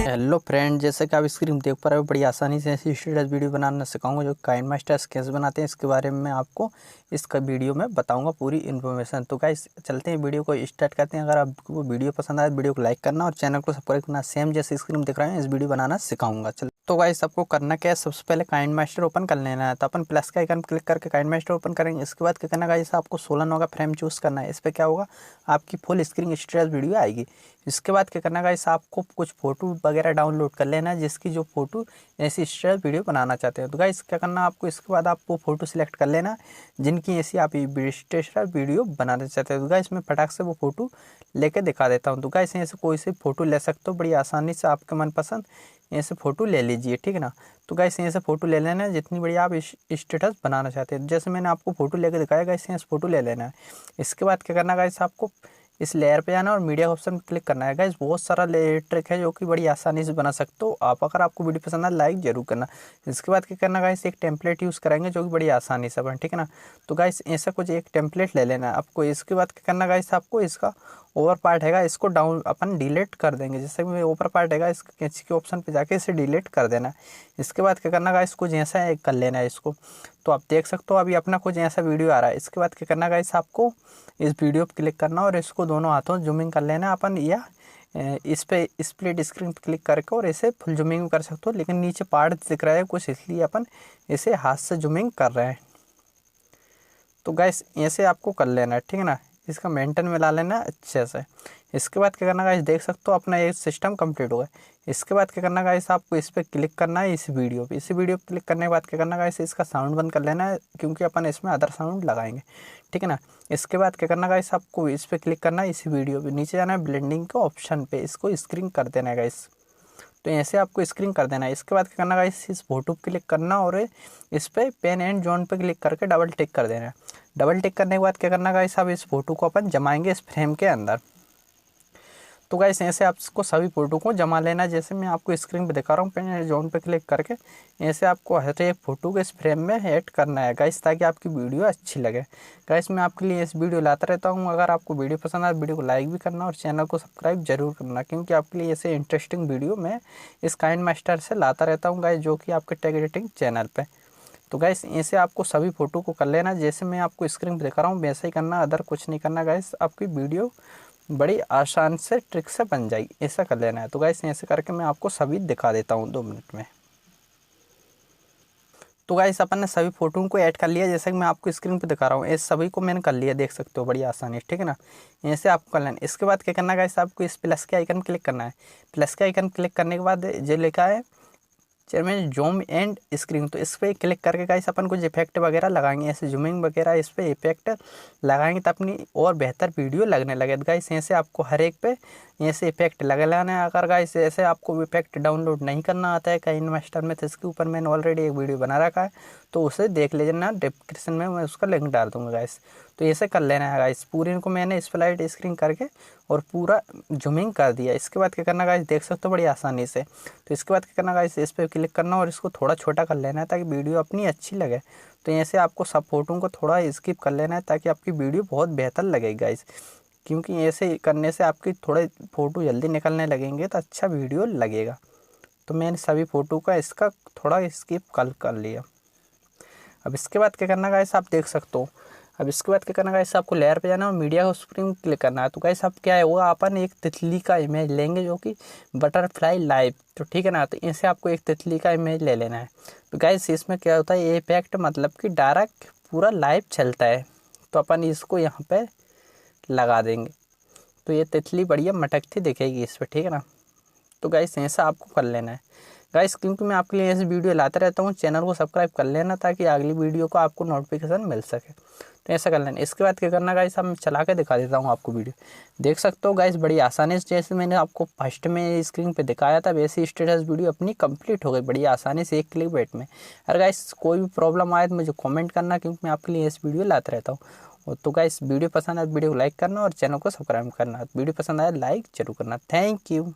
Hello friend, जैसे कि आप स्क्रीन देख पा रहे हो, बड़ी आसानी से ऐसी स्टेटस वीडियो बनाना सिखाऊंगा जो काइनमास्टर कैसे बनाते हैं। इसके बारे में मैं आपको इसका वीडियो में बताऊंगा पूरी इन्फॉर्मेशन। तो गाइस चलते हैं, वीडियो को स्टार्ट करते हैं। अगर आपको वीडियो पसंद आए वीडियो को लाइक करना और चैनल को सब्सक्राइब करना। सेम जैसे स्क्रीन दिख रहे हैं इस वीडियो बनाना सिखाऊंगा। चल तो गाइस आपको करना क्या है, सबसे पहले काइनमास्टर ओपन कर लेना है। तो अपन प्लस का आइकन क्लिक करके काइनमास्टर ओपन करेंगे। इसके बाद क्या करना है गाइस, आपको 16 9 का फ्रेम चूज़ करना है। इस पर क्या होगा, आपकी फुल स्क्रीन स्टेटस वीडियो आएगी। इसके बाद क्या करना है गाइस, आपको कुछ फोटो वगैरह डाउनलोड कर लेना है जिसकी जो फोटो ऐसी स्टेटस वीडियो बनाना चाहते हैं। तो गाइस क्या करना है आपको, इसके बाद आपको फोटो सिलेक्ट कर लेना जिनकी ऐसी आप स्टेटस वीडियो बनाना चाहते हैं। तो गाइस मैं फटाक से वो फोटो लेके दिखा देता हूँ। तो गाइस ऐसे कोई सी फोटो ले सकते हो, बड़ी आसानी से आपके मनपसंद ऐसे फ़ोटो ले लीजिए, ठीक है ना। तो गाइस यहाँ से फ़ोटो ले लेना है जितनी बड़ी आप स्टेटस बनाना चाहते हैं। जैसे मैंने आपको फ़ोटो लेकर दिखाया, गाइस यहाँ से फ़ोटो ले लेना है। इसके बाद क्या करना है गाइस, आपको इस लेयर पे जाना और मीडिया ऑप्शन पर क्लिक करना है। गाइस बहुत सारा लेयर ट्रिक है जो कि बड़ी आसानी से बना सकते हो आप। अगर आपको वीडियो पसंद है लाइक जरूर करना। इसके बाद क्या करना गाइस, एक टेम्पलेट यूज़ करेंगे जो कि बड़ी आसानी से बने, ठीक है ना। तो गाइस ऐसा कुछ एक टेम्पलेट ले लेना है आपको। इसके बाद क्या करना गाइस, आपको इसका ओवर पार्ट हैगा इसको डाउन अपन डिलीट कर देंगे। जैसे कि ओवर पार्ट हैगा इसके कैंची के ऑप्शन पे जाके इसे डिलीट कर देना है। इसके बाद क्या करना गाइस, कुछ ऐसा कर लेना है इसको। तो आप देख सकते हो अभी अपना कुछ ऐसा वीडियो आ रहा है। इसके बाद क्या करना गाइस, आपको इस वीडियो पे क्लिक करना और इसको दोनों हाथों जूमिंग कर लेना अपन, या इस पे स्प्लिट स्क्रीन पे क्लिक करके और इसे फुल जूमिंग कर सकते हो। लेकिन नीचे पार्ट दिख रहा है कुछ, इसलिए अपन इसे हाथ से जूमिंग कर रहे हैं। तो गाइस ऐसे आपको कर लेना है, ठीक है ना। इसका मेंटेन मिला लेना है अच्छे से। इसके बाद क्या करना गाइस, देख सकते हो अपना ये सिस्टम कंप्लीट हो गया। इसके बाद क्या करना गाइस, आपको इस पर क्लिक करना है इस वीडियो पे। इस वीडियो पे क्लिक करने के बाद क्या करना गाइस, इसका साउंड बंद कर लेना है क्योंकि अपन इसमें अदर साउंड लगाएंगे, ठीक है ना। इसके बाद क्या करना गाइस, आपको इस पर क्लिक करना है इस वीडियो पे। नीचे जाना है ब्लेंडिंग के ऑप्शन पे, इसको स्क्रीन कर देना है गाइस। तो ऐसे आपको स्क्रीन कर देना है। इसके बाद क्या करना गाइस, इस फोटो पे क्लिक करना और इस पे पेन एंड जोन पे क्लिक करके डबल टिक कर देना है। डबल टिक करने के बाद क्या करना गाइस, अब इस फोटो को अपन जमाएंगे इस फ्रेम के अंदर। तो गाइस ऐसे आपको सभी फोटो को जमा लेना है। जैसे मैं आपको स्क्रीन पे दिखा रहा हूँ, पेन एंड जोन पे क्लिक करके ऐसे आपको हर एक फोटो को इस फ्रेम में ऐड करना है गाइस, ताकि आपकी वीडियो अच्छी लगे। गाइस मैं आपके लिए इस वीडियो लाता रहता हूँ। अगर आपको वीडियो पसंद आए वीडियो को लाइक भी करना और चैनल को सब्सक्राइब जरूर करना, क्योंकि आपके लिए ऐसे इंटरेस्टिंग वीडियो मैं इस काइनमास्टर से लाता रहता हूँ गाइस, जो कि आपके टेक एडिटिंग चैनल पर। तो गाइस ऐसे आपको सभी फोटो को कर लेना, जैसे मैं आपको स्क्रीन पर दिखा रहा हूँ वैसे ही करना, अदर कुछ नहीं करना गाइस। आपकी वीडियो बड़ी आसान से ट्रिक से बन जाएगी, ऐसा कर लेना है। तो गाइस ऐसे करके मैं आपको सभी दिखा देता हूँ 2 मिनट में। तो गाइस अपन ने सभी फोटो को ऐड कर लिया, जैसे कि मैं आपको स्क्रीन पे दिखा रहा हूँ। इस सभी को मैंने कर लिया, देख सकते हो बड़ी आसानी, ठीक है ना। ऐसे आपको कर लेना। इसके बाद क्या करना है गाइस, आपको इस प्लस के आइकन क्लिक करना है। प्लस के आइकन क्लिक करने के बाद जो लिखा है चेयरमैन जूम एंड स्क्रीन, तो इस पर क्लिक करके गाइस अपन कुछ इफेक्ट वगैरह लगाएंगे, ऐसे जूमिंग वगैरह इस पर इफेक्ट लगाएंगे तो अपनी और बेहतर वीडियो लगने लगे। गाइस ऐसे आपको हर एक पे ऐसे इफेक्ट लगाना है। अगर गाइस ऐसे आपको इफेक्ट डाउनलोड नहीं करना आता है काइनमास्टर में, तो इसके ऊपर मैंने ऑलरेडी एक वीडियो बना रखा है, तो उसे देख लेना, डिस्क्रिप्शन में मैं उसका लिंक डाल दूँगा गाइस। तो ऐसे कर लेना है गाइस। पूरे इनको मैंने स्प्लाइट स्क्रीन करके और पूरा जूमिंग कर दिया। इसके बाद क्या करना गाइस, देख सकते हो बड़ी आसानी से। तो इसके बाद क्या करना गाइस, इस पर क्लिक करना और इसको थोड़ा छोटा कर लेना है ताकि वीडियो अपनी अच्छी लगे। तो ऐसे आपको सब फोटो को थोड़ा स्किप कर लेना है ताकि आपकी वीडियो बहुत बेहतर लगेगी गाइस, क्योंकि ऐसे करने से आपकी थोड़े फ़ोटो जल्दी निकलने लगेंगे तो अच्छा वीडियो लगेगा। तो मैंने सभी फ़ोटो का इसका थोड़ा स्किप कर लिया। अब इसके बाद क्या करना गाइस, आप देख सकते हो। अब इसके बाद क्या करना गाइस, आपको लेयर पे जाना और मीडिया को स्क्रीन क्लिक करना है। तो गाइस अब क्या होगा, अपन एक तितली का इमेज लेंगे जो कि बटरफ्लाई लाइव, तो ठीक है ना। तो इसे आपको एक तितली का इमेज ले लेना है। तो गाइस इसमें क्या होता है, ये इफेक्ट मतलब कि डायरेक्ट पूरा लाइव चलता है। तो अपन इसको यहाँ पे लगा देंगे तो ये तितली बढ़िया मटकती दिखेगी इस पर, ठीक है ना। तो गाइस ऐसा आपको कर लेना है गाइस, क्योंकि मैं आपके लिए ऐसी वीडियो लाता रहता हूँ। चैनल को सब्सक्राइब कर लेना ताकि अगली वीडियो को आपको नोटिफिकेशन मिल सके। तो ऐसा कर लेना। इसके बाद क्या करना गाइस, अब मैं चला के दिखा देता हूँ आपको वीडियो। देख सकते हो गाइस बड़ी आसानी से, जैसे मैंने आपको फर्स्ट में स्क्रीन पे दिखाया था वैसे स्टेटस वीडियो अपनी कंप्लीट हो गई बड़ी आसानी से, एक क्लिक बैट में। अगर गाइस कोई भी प्रॉब्लम आए तो मुझे कमेंट करना, क्योंकि मैं आपके लिए इस वीडियो लाता रहता हूँ। तो गाइस वीडियो पसंद आए वीडियो को लाइक करना और चैनल को सब्सक्राइब करना। वीडियो पसंद आए लाइक जरूर करना। Thank you.